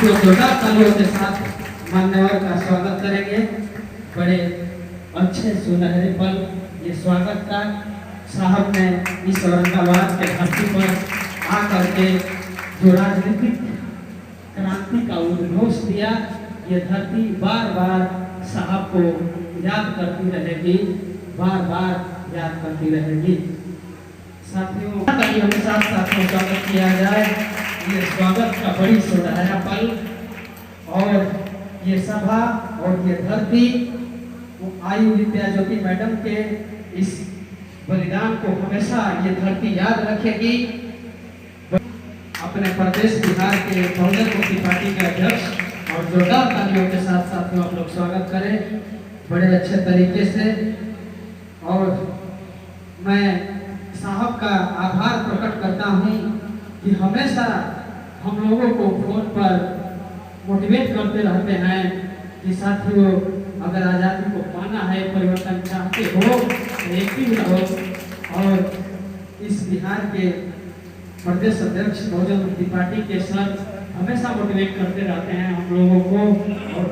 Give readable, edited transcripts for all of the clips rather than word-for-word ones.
साथियों जोरदार तालियों के साथ मान्यवर का स्वागत करेंगे। बड़े अच्छे सुनहरे पल ये स्वागत का साहब ने इस औरंगाबाद के धरती पर आकर के जो राजनीतिक क्रांति का उद्घोष दिया, ये धरती बार बार साहब को याद करती रहेगी, बार बार याद करती रहेगी। साथियों तालियों के साथ साथियों स्वागत किया जाए। ये स्वागत का बड़ी सुनहरा पल और ये सभा और ये धरती आयु विद्या ज्योति मैडम के इस बलिदान को हमेशा ये धरती याद रखेगी। अपने प्रदेश बिहार के बहुजन मुक्ति पार्टी के अध्यक्ष और जोरदार तालियों के साथ साथियों आप लोग स्वागत करें बड़े अच्छे तरीके से। और मैं साहब का आभार प्रकट करता हूं कि हमेशा हम लोगों को फोन पर मोटिवेट करते रहते हैं कि साथियों अगर आज़ादी को पाना है, परिवर्तन चाहते हो तो एक्टिव रहो। और इस बिहार के प्रदेश अध्यक्ष बहुजन मुक्ति पार्टी के सर हमेशा मोटिवेट करते रहते हैं हम लोगों को। और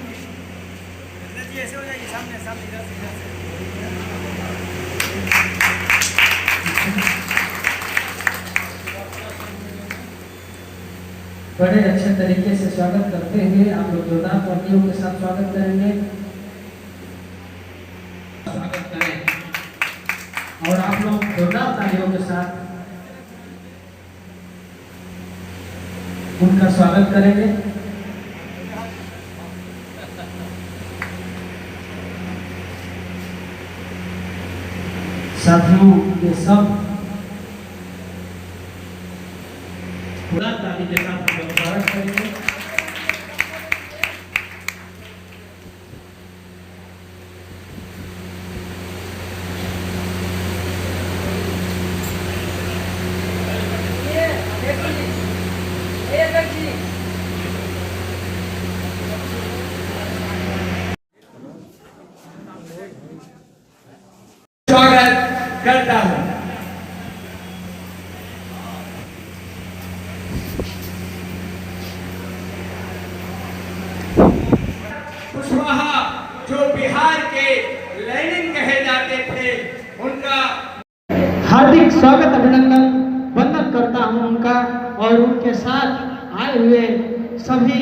बड़े अच्छे तरीके से स्वागत करते हुए आप लोग जोरदार तालियों के साथ स्वागत करेंगे, स्वागत करें और आप लोग जोरदार तालियों के साथ उनका स्वागत करेंगे। साथियों ये सब पूरा ताली के साथ हम लोग स्वागत करेंगे। स्वागत करता हूं। कुशवाहा जो बिहार के लेनिन कहे जाते थे, उनका हार्दिक स्वागत अभिनंदन वंदन करता हूं उनका और उनके साथ आए हुए सभी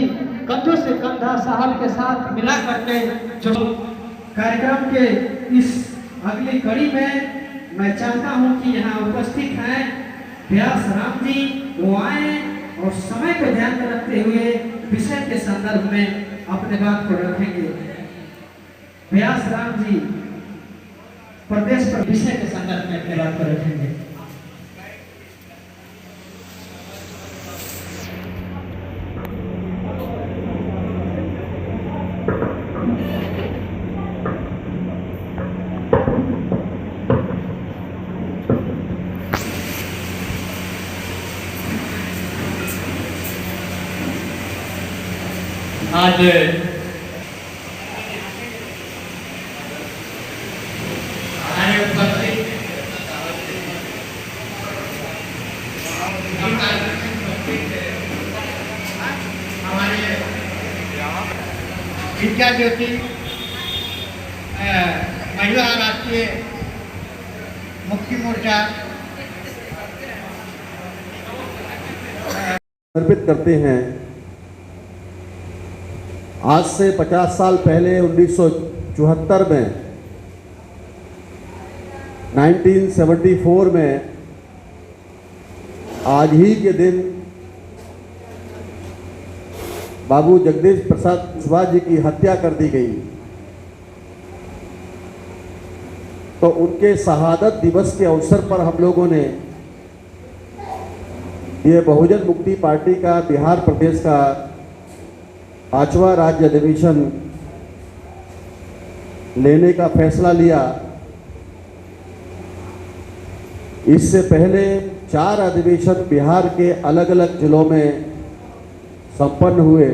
कंधों से कंधा साहब के साथ मिला करके जो कार्यक्रम के इस अगली कड़ी में मैं चाहता हूं कि यहाँ उपस्थित हैं व्यास राम जी, वो आए और समय को ध्यान में रखते हुए विषय के संदर्भ में अपने बात को रखेंगे। व्यास राम जी प्रदेश पर विषय के संदर्भ में अपने बात को रखेंगे। आज विद्या ज्योति महिला राष्ट्रीय मुक्ति मोर्चा समर्पित करते हैं। आज से 50 साल पहले 1974 में 1974 में आज ही के दिन बाबू जगदीश प्रसाद कुशवाहा जी की हत्या कर दी गई, तो उनके शहादत दिवस के अवसर पर हम लोगों ने ये बहुजन मुक्ति पार्टी का बिहार प्रदेश का 5वां राज्य अधिवेशन लेने का फैसला लिया। इससे पहले 4 अधिवेशन बिहार के अलग अलग जिलों में संपन्न हुए।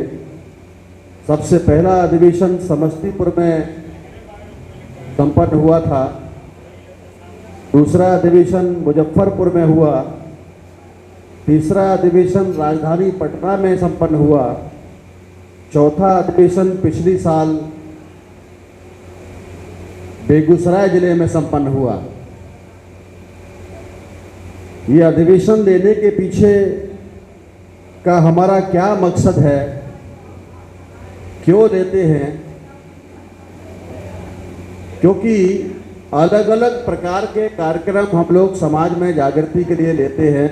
सबसे पहला अधिवेशन समस्तीपुर में संपन्न हुआ था, दूसरा अधिवेशन मुजफ्फरपुर में हुआ, तीसरा अधिवेशन राजधानी पटना में संपन्न हुआ चौथा अधिवेशन पिछली साल बेगूसराय जिले में संपन्न हुआ। ये अधिवेशन लेने के पीछे का हमारा क्या मकसद है, क्यों लेते हैं? क्योंकि अलग अलग प्रकार के कार्यक्रम हम लोग समाज में जागृति के लिए लेते हैं।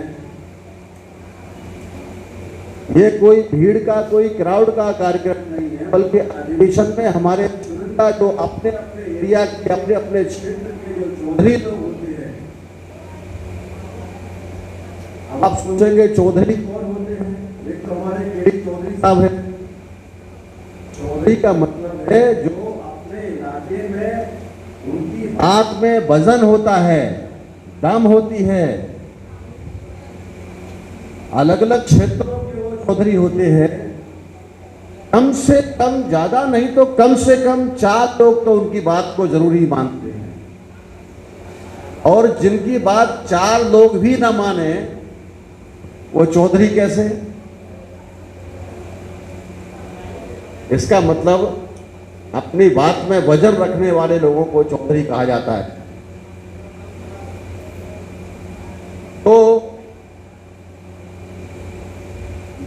ये कोई भीड़ का, कोई क्राउड का कार्यक्रम नहीं है, बल्कि अधिवेशन में हमारे चुनिंदा जो अपने अपने एरिया के, अपने अपने क्षेत्र के जो चौधरी लोग होते हैं। आप सोचेंगे चौधरी कौन होते हैं? एक तो हमारे केडी चौधरी साहब है। चौधरी का मतलब है जो अपने इलाके में उनकी बात में वजन होता है, दम होती है। अलग अलग क्षेत्रों के वो चौधरी होते हैं। कम से कम, ज्यादा नहीं तो कम से कम 4 लोग तो उनकी बात को जरूरी मानते हैं, और जिनकी बात 4 लोग भी ना माने वो चौधरी कैसे? इसका मतलब अपनी बात में वजन रखने वाले लोगों को चौधरी कहा जाता है। तो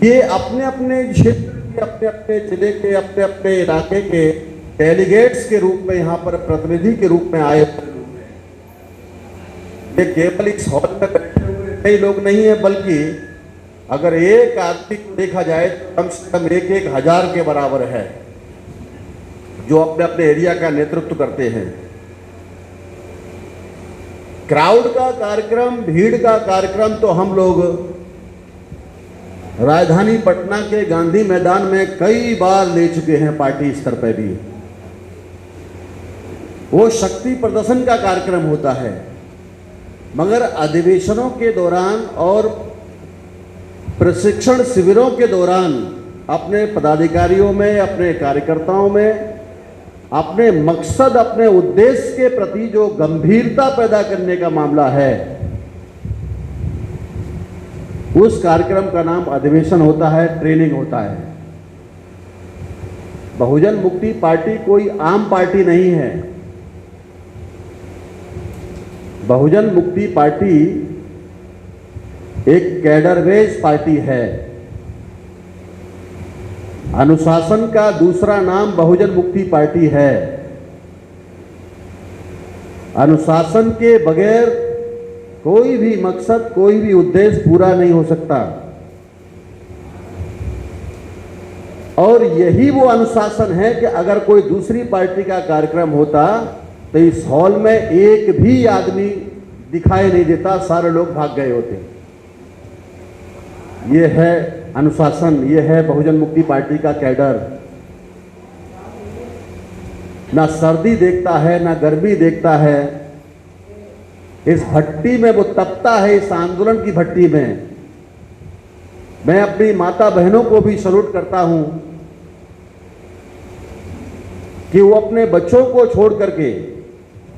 ये अपने अपने क्षेत्र के, अपने अपने जिले के, अपने अपने इलाके के डेलीगेट्स के रूप में यहाँ पर प्रतिनिधि के रूप में आए हुए लोग हैं। ये केवल इस हॉल में बैठे हुए कई लोग नहीं है, बल्कि अगर एक आदमी को देखा जाए तो कम से कम 1,000 के बराबर है जो अपने अपने एरिया का नेतृत्व करते हैं। क्राउड का कार्यक्रम, भीड़ का कार्यक्रम तो हम लोग राजधानी पटना के गांधी मैदान में कई बार ले चुके हैं, पार्टी स्तर पर भी। वो शक्ति प्रदर्शन का कार्यक्रम होता है, मगर अधिवेशनों के दौरान और प्रशिक्षण शिविरों के दौरान अपने पदाधिकारियों में, अपने कार्यकर्ताओं में अपने मकसद, अपने उद्देश्य के प्रति जो गंभीरता पैदा करने का मामला है, उस कार्यक्रम का नाम अधिवेशन होता है, ट्रेनिंग होता है। बहुजन मुक्ति पार्टी कोई आम पार्टी नहीं है। बहुजन मुक्ति पार्टी एक कैडर बेस्ड पार्टी है। अनुशासन का दूसरा नाम बहुजन मुक्ति पार्टी है। अनुशासन के बगैर कोई भी मकसद, कोई भी उद्देश्य पूरा नहीं हो सकता। और यही वो अनुशासन है कि अगर कोई दूसरी पार्टी का कार्यक्रम होता तो इस हॉल में एक भी आदमी दिखाई नहीं देता, सारे लोग भाग गए होते। ये है अनुशासन, ये है बहुजन मुक्ति पार्टी का कैडर। ना सर्दी देखता है, ना गर्मी देखता है। इस भट्टी में वो तपता है, इस आंदोलन की भट्टी में। मैं अपनी माता बहनों को भी सैल्यूट करता हूं कि वो अपने बच्चों को छोड़ करके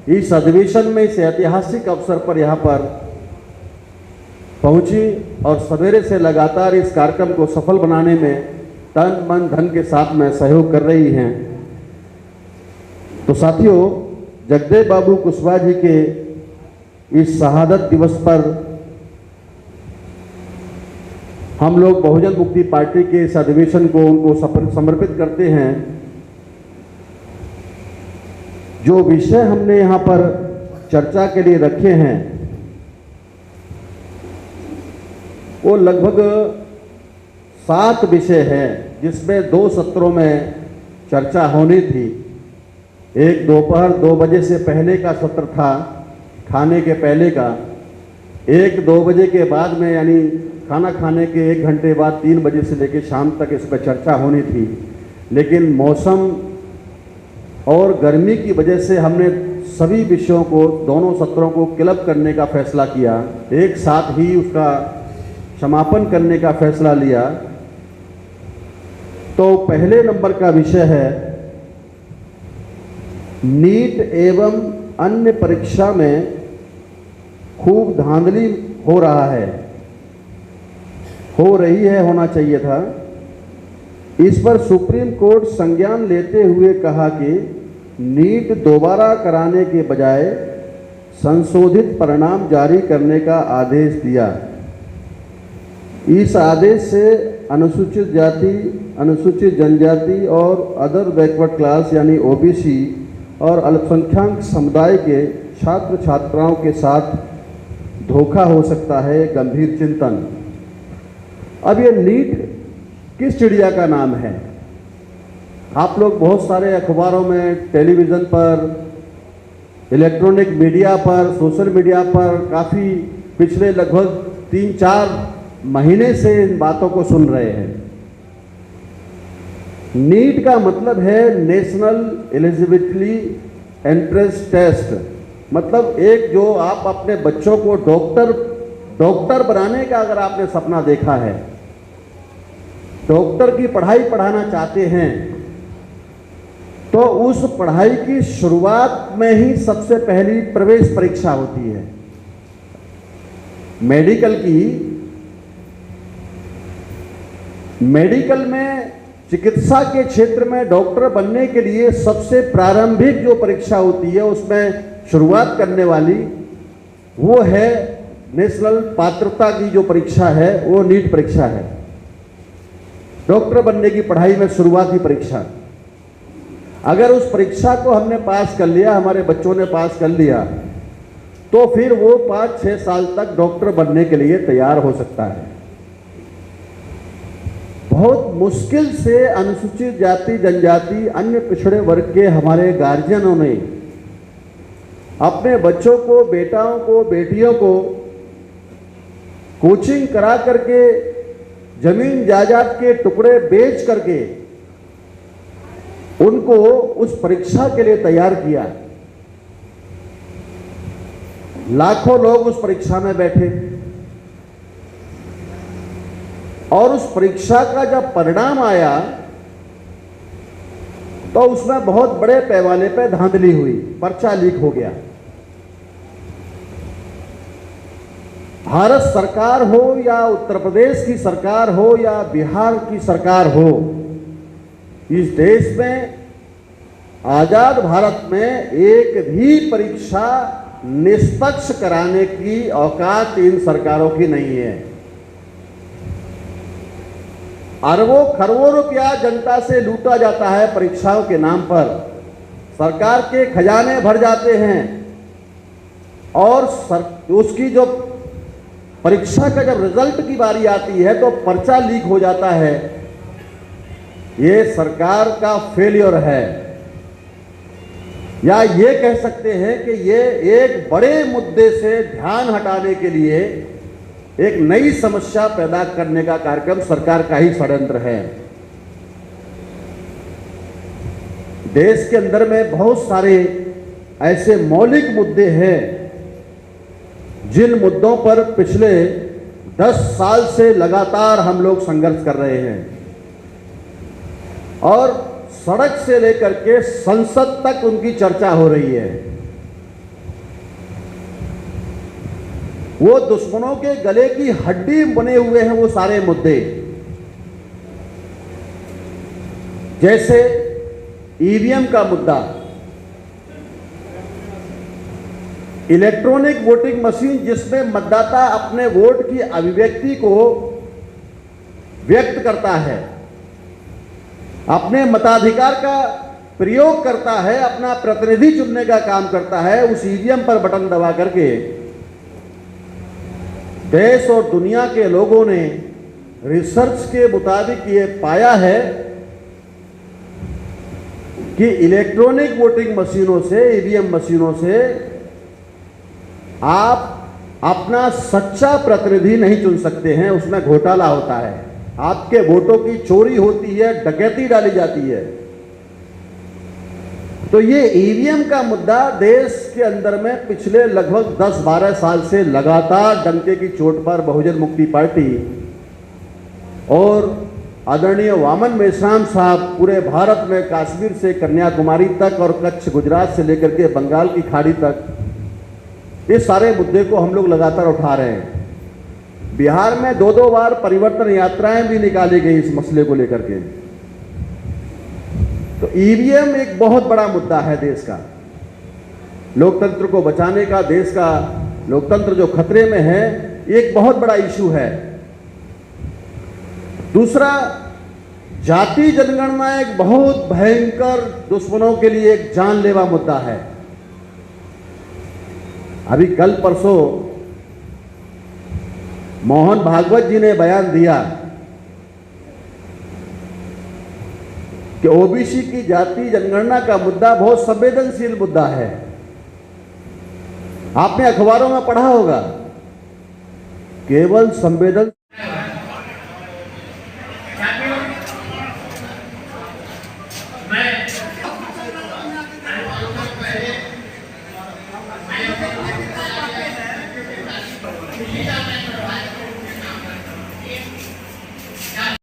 इस अधिवेशन में, इस ऐतिहासिक अवसर पर यहाँ पर पहुंची और सवेरे से लगातार इस कार्यक्रम को सफल बनाने में तन मन धन के साथ में सहयोग कर रही हैं। तो साथियों, जगदेव बाबू कुशवाहा जी के इस शहादत दिवस पर हम लोग बहुजन मुक्ति पार्टी के इस अधिवेशन को उनको समर्पित करते हैं। जो विषय हमने यहाँ पर चर्चा के लिए रखे हैं वो लगभग 7 विषय हैं, जिसमें 2 सत्रों में चर्चा होनी थी। एक दोपहर 2 बजे से पहले का सत्र था, खाने के पहले का। एक 2 बजे के बाद में, यानी खाना खाने के 1 घंटे बाद 3 बजे से लेकर शाम तक इस पर चर्चा होनी थी। लेकिन मौसम और गर्मी की वजह से हमने सभी विषयों को, दोनों सत्रों को क्लब करने का फैसला किया, एक साथ ही उसका समापन करने का फैसला लिया। तो पहले नंबर का विषय है नीट एवं अन्य परीक्षा में खूब धांधली हो रहा है, हो रही है, होना चाहिए था। इस पर सुप्रीम कोर्ट संज्ञान लेते हुए कहा कि नीट दोबारा कराने के बजाय संशोधित परिणाम जारी करने का आदेश दिया। इस आदेश से अनुसूचित जाति, अनुसूचित जनजाति और अदर बैकवर्ड क्लास यानी ओबीसी और अल्पसंख्यक समुदाय के छात्र छात्राओं के साथ धोखा हो सकता है, गंभीर चिंतन। अब ये नीट किस चिड़िया का नाम है? आप लोग बहुत सारे अखबारों में, टेलीविज़न पर, इलेक्ट्रॉनिक मीडिया पर, सोशल मीडिया पर काफ़ी पिछले लगभग 3-4 महीने से इन बातों को सुन रहे हैं। नीट का मतलब है नेशनल एलिजिबिलिटी एंट्रेंस टेस्ट, मतलब एक जो आप अपने बच्चों को डॉक्टर बनाने का अगर आपने सपना देखा है, डॉक्टर की पढ़ाई पढ़ाना चाहते हैं, तो उस पढ़ाई की शुरुआत में ही सबसे पहली प्रवेश परीक्षा होती है मेडिकल में। चिकित्सा के क्षेत्र में डॉक्टर बनने के लिए सबसे प्रारंभिक जो परीक्षा होती है, उसमें शुरुआत करने वाली वो है नेशनल पात्रता की जो परीक्षा है, वो नीट परीक्षा है। डॉक्टर बनने की पढ़ाई में शुरुआती परीक्षा। अगर उस परीक्षा को हमने पास कर लिया, हमारे बच्चों ने पास कर लिया, तो फिर वो 5-6 साल तक डॉक्टर बनने के लिए तैयार हो सकता है। बहुत मुश्किल से अनुसूचित जाति, जनजाति, अन्य पिछड़े वर्ग के हमारे गार्जियनों ने अपने बच्चों को, बेटाओं को, बेटियों को कोचिंग करा करके, जमीन जायदाद के टुकड़े बेच करके उनको उस परीक्षा के लिए तैयार किया। लाखों लोग उस परीक्षा में बैठे और उस परीक्षा का जब परिणाम आया तो उसमें बहुत बड़े पैमाने पर धांधली हुई, पर्चा लीक हो गया। भारत सरकार हो या उत्तर प्रदेश की सरकार हो या बिहार की सरकार हो, इस देश में, आजाद भारत में एक भी परीक्षा निष्पक्ष कराने की औकात इन सरकारों की नहीं है। अरबों खरबों रुपया जनता से लूटा जाता है परीक्षाओं के नाम पर, सरकार के खजाने भर जाते हैं और उसकी जो परीक्षा का जब रिजल्ट की बारी आती है तो पर्चा लीक हो जाता है। ये सरकार का फेलियर है, या ये कह सकते हैं कि ये एक बड़े मुद्दे से ध्यान हटाने के लिए एक नई समस्या पैदा करने का कार्यक्रम सरकार का ही षड्यंत्र है। देश के अंदर में बहुत सारे ऐसे मौलिक मुद्दे हैं जिन मुद्दों पर पिछले 10 साल से लगातार हम लोग संघर्ष कर रहे हैं और सड़क से लेकर के संसद तक उनकी चर्चा हो रही है। वो दुश्मनों के गले की हड्डी बने हुए हैं वो सारे मुद्दे, जैसे ईवीएम का मुद्दा, इलेक्ट्रॉनिक वोटिंग मशीन जिसमें मतदाता अपने वोट की अभिव्यक्ति को व्यक्त करता है, अपने मताधिकार का प्रयोग करता है, अपना प्रतिनिधि चुनने का काम करता है। उस ईवीएम पर बटन दबा करके देश और दुनिया के लोगों ने रिसर्च के मुताबिक ये पाया है कि इलेक्ट्रॉनिक वोटिंग मशीनों से, ईवीएम मशीनों से आप अपना सच्चा प्रतिनिधि नहीं चुन सकते हैं, उसमें घोटाला होता है, आपके वोटों की चोरी होती है, डकैती डाली जाती है। तो ये ईवीएम का मुद्दा देश के अंदर में पिछले लगभग 10-12 साल से लगातार डंके की चोट पर बहुजन मुक्ति पार्टी और आदरणीय वामन मेश्राम साहब पूरे भारत में कश्मीर से कन्याकुमारी तक और कच्छ गुजरात से लेकर के बंगाल की खाड़ी तक इस सारे मुद्दे को हम लोग लगातार उठा रहे हैं। बिहार में 2-2 बार परिवर्तन यात्राएं भी निकाली गई इस मसले को लेकर के। तो ईवीएम एक बहुत बड़ा मुद्दा है देश का, लोकतंत्र को बचाने का, देश का लोकतंत्र जो खतरे में है, एक बहुत बड़ा इशू है। दूसरा, जाति जनगणना एक बहुत भयंकर, दुश्मनों के लिए एक जानलेवा मुद्दा है। अभी कल परसों मोहन भागवत जी ने बयान दिया कि ओबीसी की जाति जनगणना का मुद्दा बहुत संवेदनशील मुद्दा है। आपने अखबारों में पढ़ा होगा, केवल संवेदन